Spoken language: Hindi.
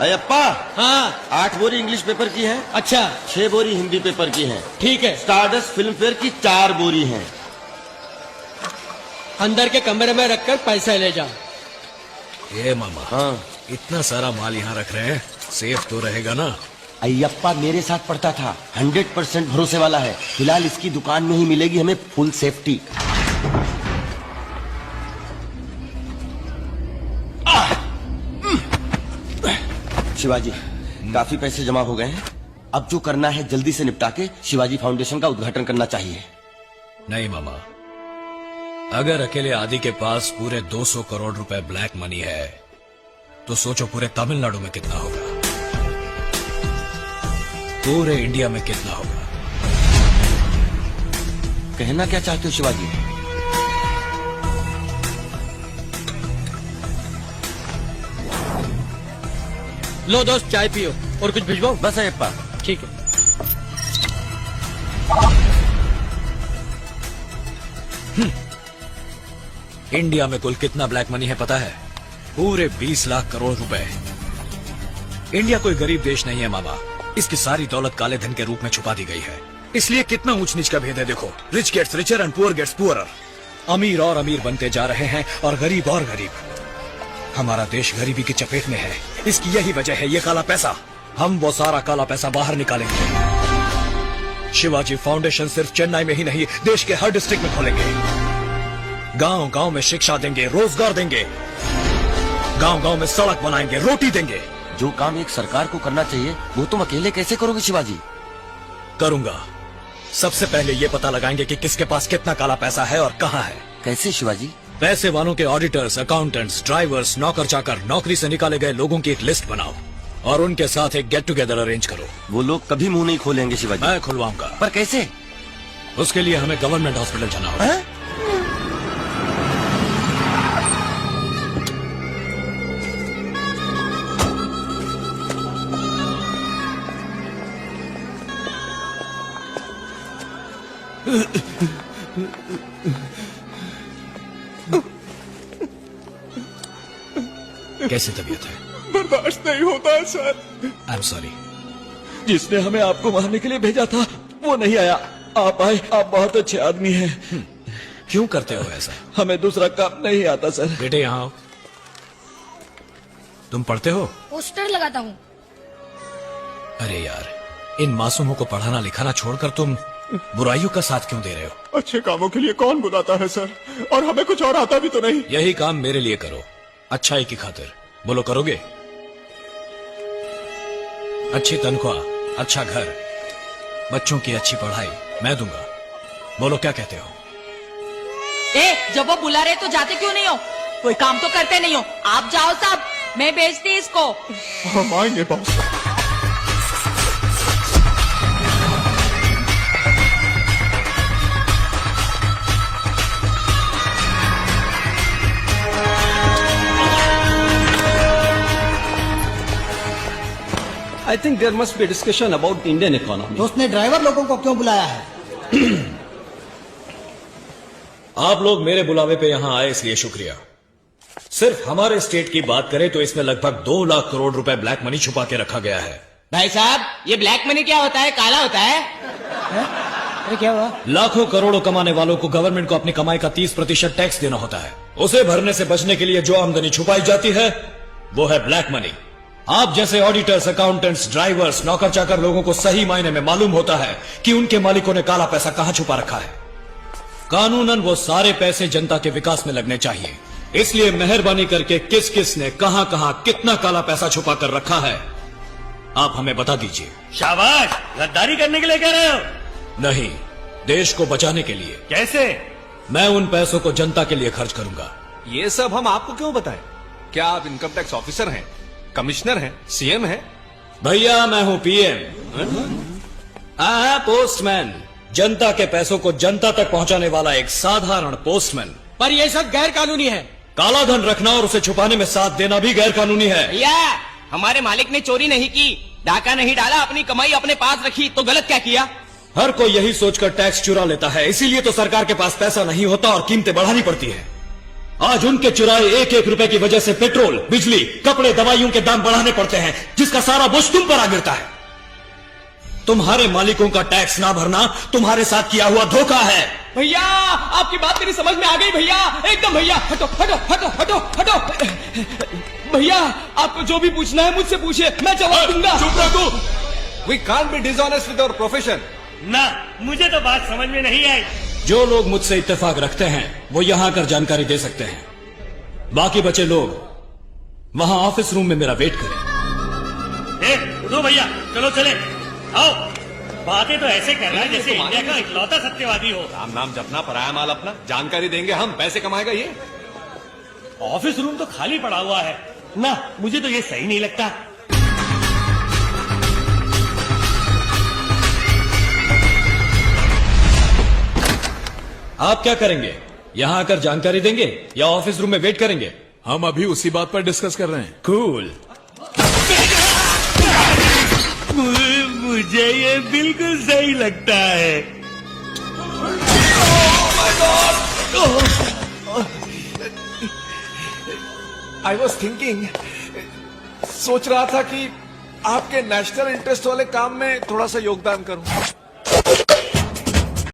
अयप्पा, हाँ 8 बोरी इंग्लिश पेपर की है, अच्छा 6 बोरी हिंदी पेपर की है, ठीक है। स्टारडस्ट फिल्म फेयर की 4 बोरी है। अंदर के कमरे में रखकर पैसा ले जाओ। ये मामा, हाँ इतना सारा माल यहाँ रख रहे हैं, सेफ तो रहेगा ना? अयप्पा मेरे साथ पढ़ता था, 100% भरोसे वाला है। फिलहाल इसकी दुकान में ही मिलेगी हमें फुल सेफ्टी। शिवाजी, काफी पैसे जमा हो गए हैं। अब जो करना है जल्दी से निपटा के शिवाजी फाउंडेशन का उद्घाटन करना चाहिए। नहीं मामा, अगर अकेले आदि के पास पूरे 200 करोड़ रुपए ब्लैक मनी है तो सोचो पूरे तमिलनाडु में कितना होगा, पूरे इंडिया में कितना होगा। कहना क्या चाहते हो शिवाजी? लो दोस्त, चाय पियो और कुछ भिजवाओ। बस अयप्पा। ठीक है। इंडिया में कुल कितना ब्लैक मनी है पता है? पूरे 20 लाख करोड़ रुपए। इंडिया कोई गरीब देश नहीं है मामा, इसकी सारी दौलत काले धन के रूप में छुपा दी गई है। इसलिए कितना ऊंच नीच का भेद है देखो। Rich gets richer and poor gets poorer. अमीर और अमीर बनते जा रहे हैं और गरीब और गरीब। हमारा देश गरीबी की चपेट में है, इसकी यही वजह है ये काला पैसा। हम वो सारा काला पैसा बाहर निकालेंगे। शिवाजी फाउंडेशन सिर्फ चेन्नई में ही नहीं, देश के हर डिस्ट्रिक्ट में खोलेंगे। गांव गांव में शिक्षा देंगे, रोजगार देंगे, गांव गांव में सड़क बनाएंगे, रोटी देंगे। जो काम एक सरकार को करना चाहिए वो तुम अकेले कैसे करोगे शिवाजी? करूंगा। सबसे पहले ये पता लगाएंगे कि किसके पास कितना काला पैसा है और कहां है। कैसे शिवाजी? पैसे वालों के ऑडिटर्स, अकाउंटेंट्स, ड्राइवर्स, नौकर चाकर, नौकरी से निकाले गए लोगों की एक लिस्ट बनाओ और उनके साथ एक गेट टुगेदर अरेंज करो। वो लोग कभी मुंह नहीं खोलेंगे शिवाजी। मैं खुलवाऊंगा। पर कैसे? उसके लिए हमें गवर्नमेंट हॉस्पिटल जाना होगा। कैसी तबीयत है? बर्दाश्त नहीं होता है सर। I am sorry. जिसने हमें आपको मारने के लिए भेजा था वो नहीं आया, आप आए। आप बहुत अच्छे आदमी हैं। क्यों करते हो ऐसा? हमें दूसरा काम नहीं आता सर। बेटे यहाँ आओ। तुम पढ़ते हो? पोस्टर लगाता हूँ। अरे यार, इन मासूमों को पढ़ाना लिखाना छोड़कर तुम बुराइयों का साथ क्यों दे रहे हो? अच्छे कामों के लिए कौन बुलाता है सर, और हमें कुछ और आता भी तो नहीं। यही काम मेरे लिए करो, अच्छाई की खातिर। बोलो करोगे? अच्छी तनख्वाह, अच्छा घर, बच्चों की अच्छी पढ़ाई मैं दूंगा। बोलो क्या कहते हो? जब वो बुला रहे तो जाते क्यों नहीं हो? कोई काम तो करते नहीं हो। आप जाओ साहब, मैं भेजती इसको। हम आएंगे boss. I think there must be a discussion about the Indian economy. तो उसने ड्राइवर लोगों को क्यों बुलाया है? आप लोग मेरे बुलावे पे यहाँ आए इसलिए शुक्रिया। सिर्फ हमारे स्टेट की बात करें तो इसमें लगभग 2 लाख करोड़ रुपए ब्लैक मनी छुपा के रखा गया है। भाई साहब, ये ब्लैक मनी क्या होता है? काला होता है? अरे क्या हुआ? लाखों करोड़ों कमाने वालों को गवर्नमेंट को अपनी कमाई का 30% टैक्स देना होता है। उसे भरने से बचने के लिए जो आमदनी छुपाई जाती है वो है ब्लैक मनी। आप जैसे ऑडिटर्स, अकाउंटेंट्स, ड्राइवर्स, नौकर चाकर लोगों को सही मायने में मालूम होता है कि उनके मालिकों ने काला पैसा कहां छुपा रखा है। कानूनन वो सारे पैसे जनता के विकास में लगने चाहिए। इसलिए मेहरबानी करके किस किस ने कहां कहां कितना काला पैसा छुपा कर रखा है आप हमें बता दीजिए। शाबाश, गद्दारी करने के लिए कह रहे हो? नहीं, देश को बचाने के लिए। कैसे? मैं उन पैसों को जनता के लिए खर्च करूंगा। ये सब हम आपको क्यों बताएं? क्या आप इनकम टैक्स ऑफिसर हैं, कमिश्नर हैं, सीएम हैं? भैया मैं हूं पीएम, पोस्टमैन। जनता के पैसों को जनता तक पहुंचाने वाला एक साधारण पोस्टमैन। पर ये सब गैर कानूनी है। काला धन रखना और उसे छुपाने में साथ देना भी गैर कानूनी है। भैया, हमारे मालिक ने चोरी नहीं की, डाका नहीं डाला, अपनी कमाई अपने पास रखी, तो गलत क्या किया? हर कोई यही सोचकर टैक्स चुरा लेता है, इसीलिए तो सरकार के पास पैसा नहीं होता और कीमतें बढ़ानी पड़ती है। आज उनके चुराए एक एक रुपए की वजह से पेट्रोल, बिजली, कपड़े, दवाइयों के दाम बढ़ाने पड़ते हैं, जिसका सारा बोझ तुम पर आ गिरता है। तुम्हारे मालिकों का टैक्स ना भरना तुम्हारे साथ किया हुआ धोखा है। भैया आपकी बात मेरी समझ में आ गई भैया, एकदम भैया। हटो हटो हटो हटो हटो। भैया आपको जो भी पूछना है मुझसे पूछिए, मैं जवाब दूंगा। चुप रहो। We can't be dishonest with our profession. ना, मुझे तो बात समझ में नहीं आई। जो लोग मुझसे इत्तेफाक रखते हैं वो यहां आकर जानकारी दे सकते हैं, बाकी बचे लोग वहां ऑफिस रूम में मेरा वेट करें। ए, उठो भैया, चलो चले, आओ। बातें तो ऐसे कर रहा है जैसे इंडिया का इकलौता सत्यवादी हो। राम नाम जपना, पराया माल अपना। जानकारी देंगे हम, पैसे कमाएगा ये। ऑफिस रूम तो खाली पड़ा हुआ है ना, मुझे तो ये सही नहीं लगता। आप क्या करेंगे? यहां आकर जानकारी देंगे या ऑफिस रूम में वेट करेंगे? हम अभी उसी बात पर डिस्कस कर रहे हैं। कूल। मुझे ये बिल्कुल सही लगता है। आई वॉज थिंकिंग, सोच रहा था कि आपके नेशनल इंटरेस्ट वाले काम में थोड़ा सा योगदान करूं।